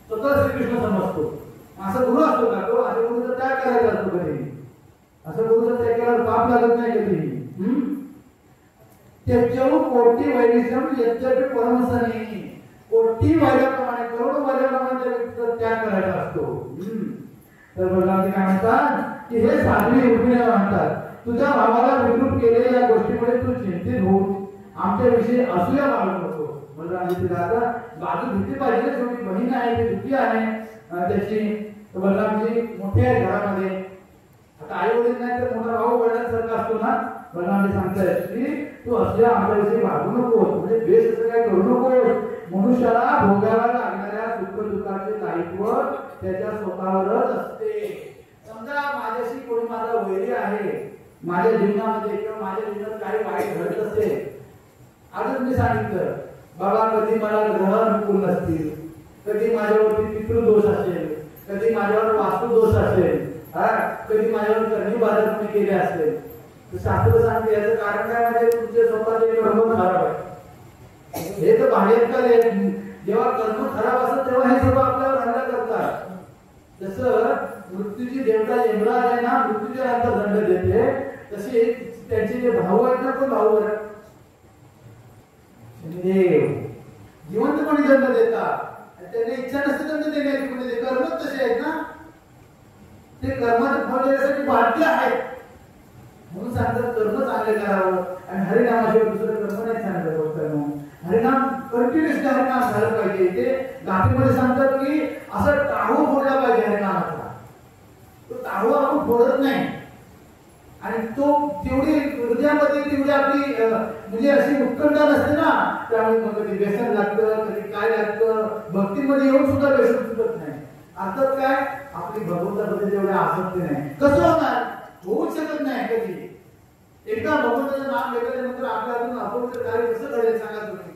स्वतः श्रीकृष्ण समजतो. असं गुरु असतो का तो? असं गुरुचा त्याग करायचा असतो कधी? असं गुरुचा त्याग केल्यावर पाप लागत नाही कधी. त्याच्यावर कोटी वैरिष्यम यज्ञपी परमसनी, कोटी वैराप्रमाणे, करोडो वैराप्रमाणे त्या व्यक्तीचा त्याग करायचा असतो. तर भगवान काय म्हणतात की हे साध्वी रुक्मिणीला म्हणतात, तुझ्या भावाला विकृत केलेल्या या गोष्टीमुळे तू चिंतित होऊन आमच्याविषयी असूया बाळगू नको. बलरामजी तिला बाजू भीती पाहिजे, शेवटी बहीण आहे, ती दुःखी आहे त्याची. बलरामजी मोठे आहे घरामध्ये, आता आई वडील नाही तर मोठा भाऊ वडिलांसारखा असतो ना. बलरामजी सांगतायत की तू असल्या आमच्याविषयी भागू नकोस, म्हणजे बेस असं काय करू नकोस. मनुष्याला भोगायला लागणाऱ्या सुख दुःखाचे दायित्व त्याच्या स्वतःवरच असते. समजा माझ्याशी कोणी माझा वैरी आहे, माझ्या जीवनामध्ये किंवा माझ्या जीवनात काही वाईट घडत असेल, आजच मी सांगितलं बाबा, कधी मला ग्रह अनुकूल नसतील, कधी माझ्यावरती पितृदोष असेल, कधी माझ्यावर वास्तुदोष असेल, कधी माझ्यावर कर्णीबाधा केले असेल, तर शास्त्र सांगते याचं कारण काय? म्हणजे तुमचे स्वतःचे कर्म खराब आहे. हे तर बाह्यकार आहे. जेव्हा कर्म खराब असत तेव्हा हे सर्व आपल्यावर हल्ला करतात. जसं मृत्यूची देवता यमराज आहे ना, मृत्यूच्या नंतर दंड देते, तसे त्यांचे जे भाऊ आहेत ना, पण भाऊ आहेत जिवंतपणे दंड देतात. त्यांना इच्छा नसते दंड देण्याची, म्हणजे ते कर्म तसे आहेत ना, ते कर्माचे फळ देण्यासाठी बाध्य आहेत. म्हणून सांगतात कर्म चांगले करावं, आणि हरिनामाशिवाय दुसरं कर्म नाही चांगलं करताना. हरिनाम कंटिन्युअसली हरिनाम झालं पाहिजे. ते गाठीमध्ये सांगतात की असं टाहू फोडला पाहिजे हरिनामाचा. तो टाहू आपण फोडत नाही, आणि तो तेवढी हृदयामध्ये तेवढी आपली म्हणजे अशी उत्कंठा नसते ना, त्यामुळे मग कधी व्यसन लागतं, कधी काय लागतं, भक्तीमध्ये येऊन सुद्धा व्यसन सुटत नाही. अर्थात काय, आपली भगवंतामध्ये तेवढी आसक्ती नाही. कसं होणार? होऊच शकत नाही कधी. एकदा भगवंताचं नाम घेतल्यानंतर आपल्या हातून अपवित्र कार्य कसं घडेल सांगा तुम्ही?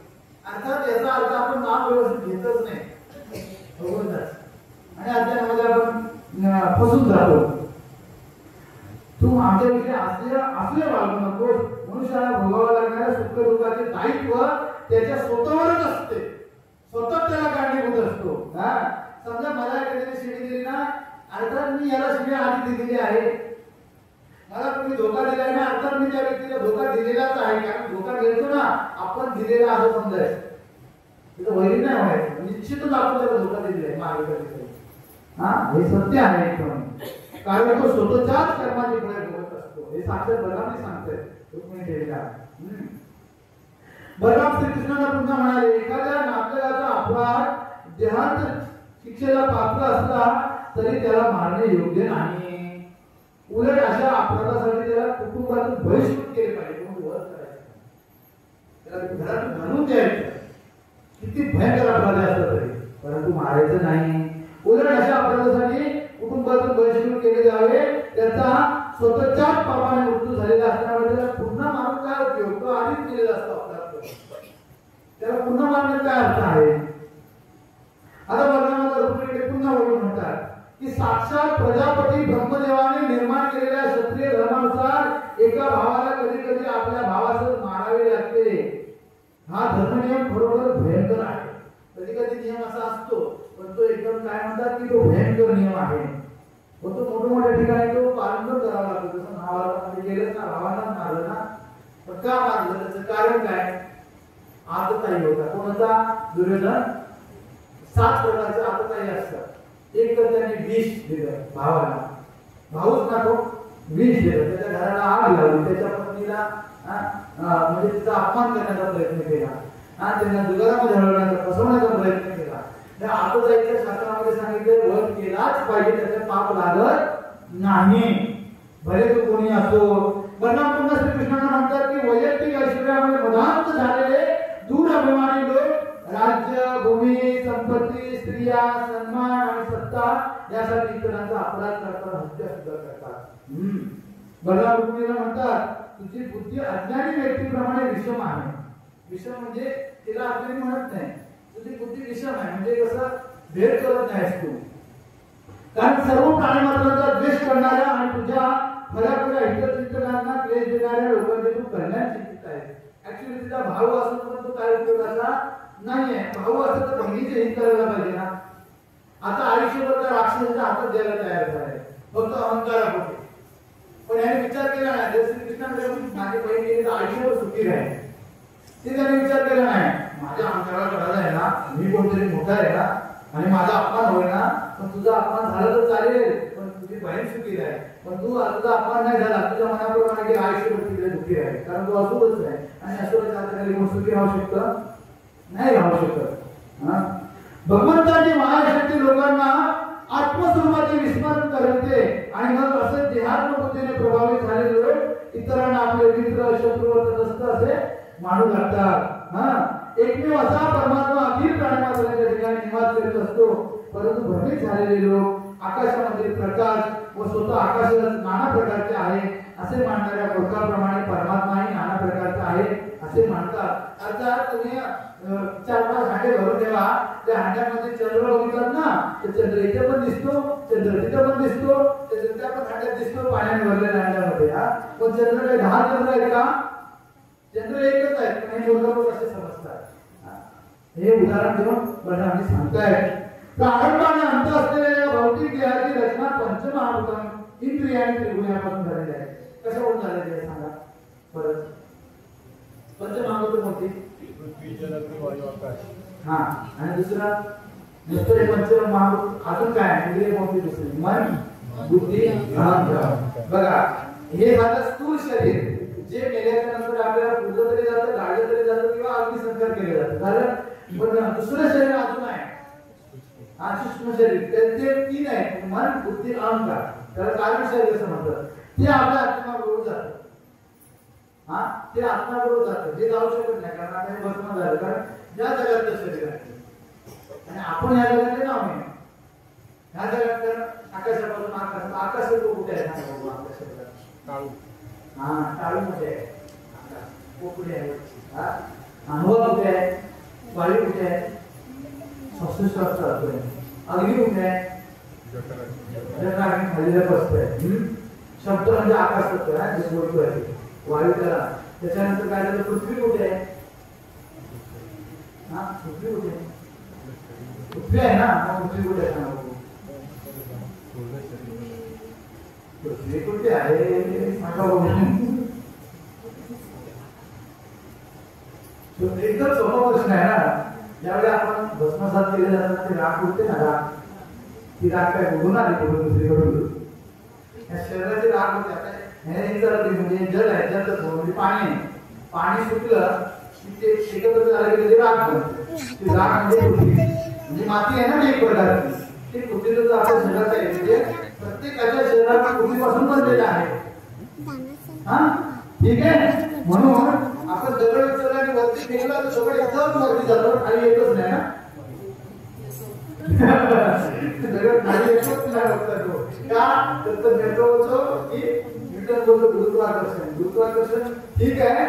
अर्थात याचा अर्थ आपण नाम व्यवस्थित घेतच नाही भगवंताच, आणि अज्ञानामध्ये आपण फसून जातो. तू आमच्याविषयी असले वागू नकोस. मनुष्याला भोगावं लागणाऱ्या सुख दुःखाचे दायित्व त्याच्या स्वतःवरच असते, स्वतः त्याला कारणीभूत असतो. समजा मला एखाद्याने शिडी दिली ना, अर्थात मी याला शिडी आधी दिलेली आहे, मला तुम्ही धोका दिलाय ना, अर्थात मी त्या व्यक्तीला धोका दिलेलाच आहे, कारण धोका देतो ना आपण दिलेला असं समजायचं, तिथं वैरी नाही व्हायचं, निश्चितच आपण त्याला धोका दिलेला आहे मागे कधीतरी. हा, हे सत्य आहे एकदम, कारण तो स्वतःच्याच कर्माची फळे भोगत असतो. हे साक्षात बलराम सांगतोय रुक्मिणी देवीला. बलराम श्रीकृष्णाला पुन्हा म्हणाले, एखाद्या नातलगाचा अपराध देहांत शिक्षेला पात्र असला तरी त्याला मारणे योग्य नाही. उलट अशा अपराधासाठी त्याला कुटुंबातून बहिष्कृत केले पाहिजे, वध करायचं, त्याला घरातून घालून द्यायचं. किती भयंकर अपराध असला तरी, परंतु मारायचं नाही. उलट अशा अपराधासाठी कुटुंबातून बहिष्कृत केले जावे. त्याचा स्वतःच्याच पापाने मृत्यू झालेला असल्यामुळे त्याला पुन्हा मारून काय उपयोग, तो आधीच केलेला असतो अपराध, त्याला पुन्हा मारण्यात काय अर्थ आहे. आता बलरामाला रुक्मिणीकडे पुन्हा वळून म्हणतात की साक्षात प्रजापती ब्रह्मदेवाने निर्माण केलेल्या क्षत्रिय धर्मानुसार एका भावाला कधी कधी आपल्या भावासह मारावे लागते. हा धर्मनियम खरोखर भयंकर आहे. कधी कधी नियम असा असतो, पण तो एकदम काय म्हणतात की तो भयंकर नियम आहे, तो मोठ्या ठिकाणी तो पालन करावा लागतो. जसं भावाला गेलं ना, भावाला मारलं ना, पण का मारलं त्याचं कारण काय, आतताई होता. कोणाचा, दुर्योधन. 7 प्रकारचे आतताई असतात. एक तर त्यांनी विष दिलं भावाला, भाऊच ना तो विष दिलं, त्याच्या घराला आग लावली, त्याच्या पत्नीला म्हणजे तिचा अपमान करण्याचा प्रयत्न केला, त्यांना जुगारामध्ये हरवण्याचा, फसवण्याचा प्रयत्न केला. त्या आतताईच्या शास्त्रामध्ये सांगितले वध केलाच पाहिजे, त्याचे पाप लागत नाही, भले तो कोणी असो. बलराम पुन्हा श्रीकृष्णांना म्हणतात की वैयक्तिक ऐश्वर्यामुळे मदांत झालेले दूर अभिमानी लोक राज्य, भूमी, संपत्ती, स्त्रिया, सन्मान आणि सत्ता यासाठी इतरांचा अपराध करतात, हत्या सुद्धा करतात. बलराम रुक्मिणीला म्हणतात तुझी बुद्धी अज्ञानी व्यक्तीप्रमाणे विषम आहे. विषम म्हणजे तिला अज्ञानी म्हणत नाही, तुझी बुद्धी विषम आहे म्हणजे कसं, भेद करत नाहीस तू. कारण सर्व प्राणी मात्रांचा द्वेष करणाऱ्या आणि तुझ्या खऱ्या हितचिंतकांना क्लेश देणाऱ्या लोकांचे तू कल्याण चिंतित आहे. ऍक्च्युअली तिचा भाऊ असून पण तू काय उपयोगाचा नाहीये. भाऊ असं तर बहिणीचे हित करायला पाहिजे ना. आता आयुष्यभर त्या राक्षसाच्या हातात द्यायला तयार झाले, फक्त अहंकारापोटी. पण याने विचार केला नाही, जर श्रीकृष्णाकडे माझी बहीण गेली तर आयुष्यभर सुखी राहील, ते त्याने विचार केला नाही. माझ्या अहंकाराला कळालं आहे ना, मी कोणतरी मोठा आहे ना, आणि माझा अपमान होईल ना, पण तुझा अपमान झाला तर चालेल, पण तुझी बहीण सुखी राहील. पण तू तुझा अपमान नाही झाला, तुझ्या मनाप्रमाणे गेला आयुष्यभर तिकडे दुःखी राहील, कारण तू असुरच आहे. आणि असुराच्या हाताखाली कोण सुखी राहू शकतं, नाही राहू शकत. भगवंताची महाशक्ती लोकांना आत्मस्वरूपाचे विस्मरण करते आणि मग असे देहात्म बुद्धीने प्रभावित झालेले लोक इतरांना आपले मित्र, शत्रू, तटस्थ असे मानू लागतात. एकमेव असा परमात्मा अखिल प्राणीमात्रांच्या ठिकाणी निवास करीत असतो, परंतु भ्रमित झालेले लोक आकाशामधील प्रकाश व स्वतः आकाशात नाना प्रकारचे आहे असे मानणाऱ्या लोकांप्रमाणे परमात्माही नाना प्रकारचा आहे असे मानतात. अर्थात तुम्ही 4-5 हांडे भरून ठेवा, त्या हांड्यामध्ये चंद्र बघितलात ना, तर चंद्र इथे पण दिसतो, चंद्र तिथे पण दिसतो, त्या पण हांड्यात दिसतो पाण्याने भरलेल्या हांड्यामध्ये. पण चंद्र काय 10 चंद्र आहेत का, चंद्र एकच आहेत, पण हे लोक असे समजतात. हे उदाहरण देऊन बलराम सांगतायत. प्रारंभाने अंत असलेल्या भौतिक देहाची रचना पंचमहाभूतां इंद्रिय आणि त्रिगुणापासून झालेली आहे. कशावरून झालेली आहे सांगा बरं. पंचमहाभूत कोणती, पृथ्वी, जल, अग्नी, वायू, आकाश. हा, आणि दुसरा नुसतं पंचमहाभूत, अजून काय इंद्रिय कोणती दुसरी, मन, बुद्धी, अहंकार. बघा हे झालं स्थूल शरीर, जे मेल्याच्या नंतर आपल्याला पूजलं तरी जातं, गाळलं तरी जातं किंवा अग्निसंस्कार केले जातं, झालं. पण दुसरं शरीर अजून आहे, सूक्ष्म शरीर, त्याचे 3 आहेत, मन, बुद्धी, अहंकार. त्याला कारण शरीर असं म्हणतात. ते आपल्या आत्म्याबरोबर जातं. ते आत्म्याबरोबर जातं, हे जाऊ शकत नाही, कारण आता हे भस्म झालं, कारण या जगातलं शरीर आहे आणि आपण या जगातले नाव आहे. ह्या जगात तर आकाशापासून आकाश तो कुठे आहे सांगा आपल्या शरीरात, टाळू. टाळू कुठे आहे, पोकळी आहे. हवा कुठे आहे, वायू कुठे आहे, अग्नी कुठे आहे, खालीला बसतोय. शब्द म्हणजे आकाश तत्व आहे, जे बोलतोय वायू त्याला. त्याच्यानंतर काय झालं, पृथ्वी कुठे आहे, पृथ्वी कुठे आहे, पृथ्वी आहे ना, पृथ्वी कुठे आहे सांगा. पृथ्वी कुठे आहे सांगा बघू. एकदम सोपा प्रश्न आहे ना. ज्यावेळी आपण भस्मसात केले जातात ते राख उडते ना, राख, ती राख काय बघून आली कुठून दुसरीकडून. या शरीराची राख होते. आता हे जर म्हणजे जल आहे, जल म्हणजे पाणी आहे, पाणी सुटलं की ते एकत्र झालं की ते राख बनते. ती राख म्हणजे पृथ्वी, म्हणजे माती आहे ना एक प्रकारची. ते पृथ्वीचं जो आपल्या शरीरात आहे म्हणजे प्रत्येकाच्या शरीरात पृथ्वीपासून बनलेलं आहे. हा ठीक आहे. म्हणून आपण दगड उचलला आणि वरती फेकला तर सगळं एकदम वरती जातो, खाली येतच नाही ना. दगड खाली येतच नाही बघतो का, तर मेट्रो होतो की न्यूटन बोलतो गुरुत्वाकर्षण. गुरुत्वाकर्षण ठीक आहे.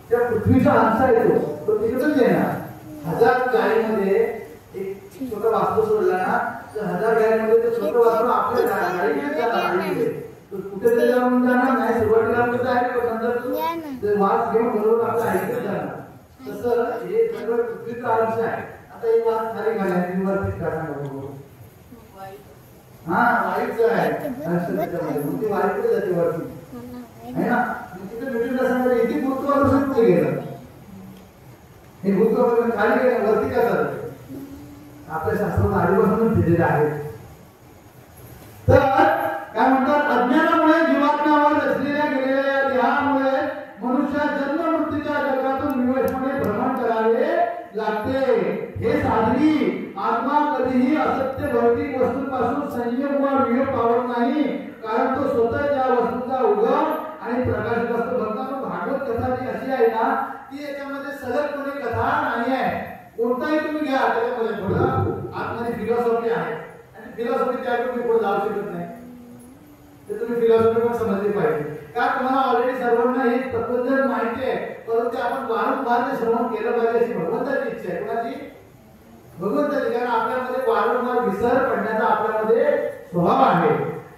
त्या पृथ्वीचा अंश येतो तो तिकडच येणार. 1000 गाडीमध्ये एक छोटा वास्तू सोडला ना, तर 1000 गाडीमध्ये ते छोटं वास्तू आपल्या गाडीने जाणार. कुठे जाऊन जाणार नाही, सुरुवातीला आपलं आहे पण नंतर वास घेऊन बरोबर आपलं ऐकत जाणार. तसं हे सगळं पृथ्वीचं अंश आहे. आता ही वास खाली घालायची वरती टाकणार. हा वाईटच आहे अंश, ती वाईट जाते वरती आहे ना. तिथे न्यूटनला सांगितलं इथे गुरुत्वाकर्षण कुठे गेलं, हे गुरुत्वाकर्षण खाली गेलं वरती काय झालं. आपल्या शास्त्रात आधीपासूनच दिलेलं आहे. तर काय म्हणतात, अज्ञानामुळे जीवात्म्यावर रचलेल्या गेलेल्या या देहामुळे मनुष्य जन्म मृत्यूच्या जगातून विवशपणे भ्रमण करावे लागते. हे साधवी आत्मा कधीही असत्य भौतिक वस्तूंपासून संयम व वियोग पावत नाही, कारण तो स्वतः ज्या वस्तूचा उगम आणि प्रकाशित असतो. भक्तांनो, भागवत कथा जी अशी आहे ना, ती याच्यामध्ये सलगपणे कथा नाही आहे. कोणताही तुम्ही घ्या त्याच्यामध्ये थोडं आतमध्ये फिलॉसॉफी आहे, आणि फिलॉसॉफी त्या तुम्ही पुढे जाऊ शकत नाही. ते तुम्ही फिलॉसॉफी पण समजली पाहिजे. का तुम्हाला ऑलरेडी सर्वांना हे तत्वज्ञान माहिती आहे, परंतु आपण वारंवार ते श्रवण केलं पाहिजे अशी भगवंताची इच्छा आहे. कोणाची? भगवंताची. कारण आपल्यामध्ये वारंवार विसर पडण्याचा आपल्यामध्ये स्वभाव आहे.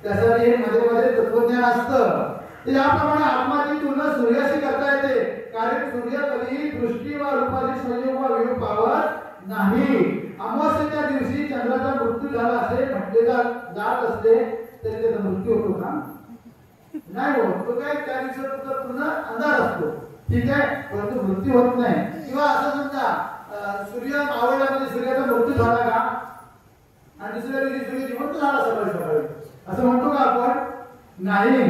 त्यासाठी हे मध्ये मध्ये तत्वज्ञान असतं. याप्रमाणे आत्माची तुलना सूर्याशी करता येते, कारण सूर्य कधीही दृष्टी व रूपाची संयोग व वियोग पावत नाही. अमावस्येच्या दिवशी चंद्राचा मृत्यू झाला असे म्हटले जात असते, तरी त्याचा मृत्यू होतो का? नाही होत. तो काय त्या दिवशी पूर्ण अंधार असतो, ठीक आहे, परंतु मृत्यू होत नाही. किंवा असं समजा सूर्य मावळला म्हणजे सूर्याचा मृत्यू झाला का, आणि दुसऱ्या दिवशी सूर्य जिवंत झाला सकाळी असं म्हणतो का आपण? नाही.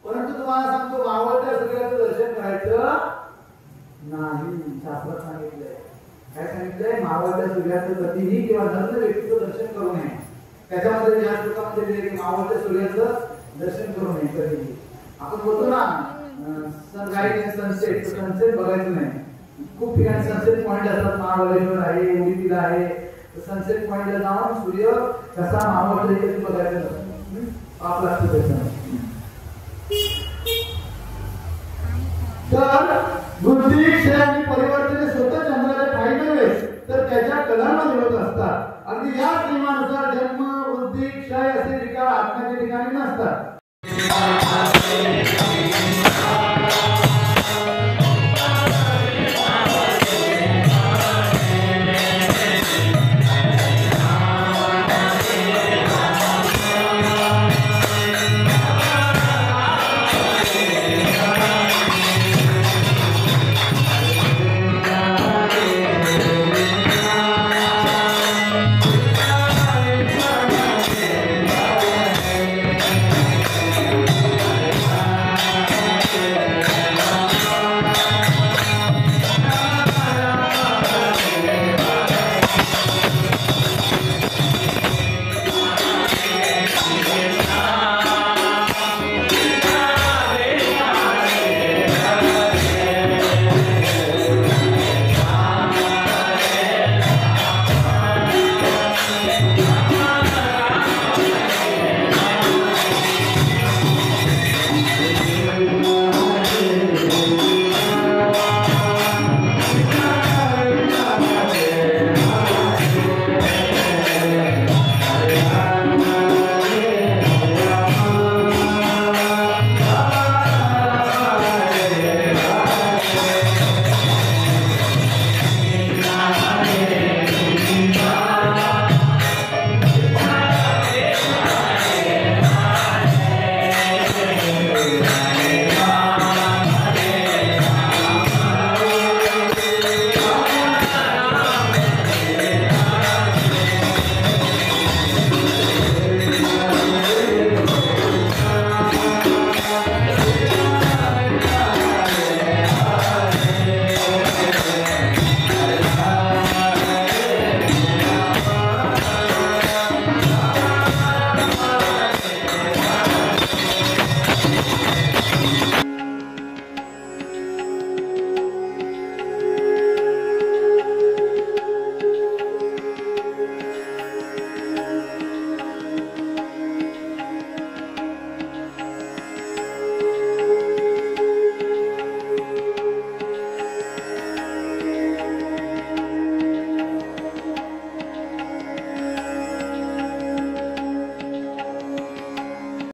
परंतु तुम्हाला सांगतो, मावळत्या सूर्याचं दर्शन करायचं नाही. शास्त्रात सांगितलंय. काय सांगितलंय? मावळत्या सूर्याचं कधीही किंवा नंतर व्यक्तीचं दर्शन करू नये. त्याच्यामध्ये ज्या श्लोकामध्ये दिले की मावळत्या सूर्याचं दर्शन करू नये कधीही. आपण बोलतो ना सनराईज आणि सनसेट, सनसेट बघायचं नाही. खूप ठिकाणी सनसेट पॉइंट असतात, महाबळेश्वर आहे, उडीपीला आहे. सनसेट पॉइंटला जाऊन सूर्य कसा मावळतो हे कधी बघायचं नसतं. पाप लागतं त्याच्यामध्ये. तर बुद्धी क्षय आणि परिवर्तन स्वतः चंद्राचे फायदे नव्हे, तर त्याच्या कलांमध्ये होत असतात. अगदी या नियमानुसार जन्म वृद्धी क्षय असे विकार आत्म्याच्या ठिकाणी नसतात.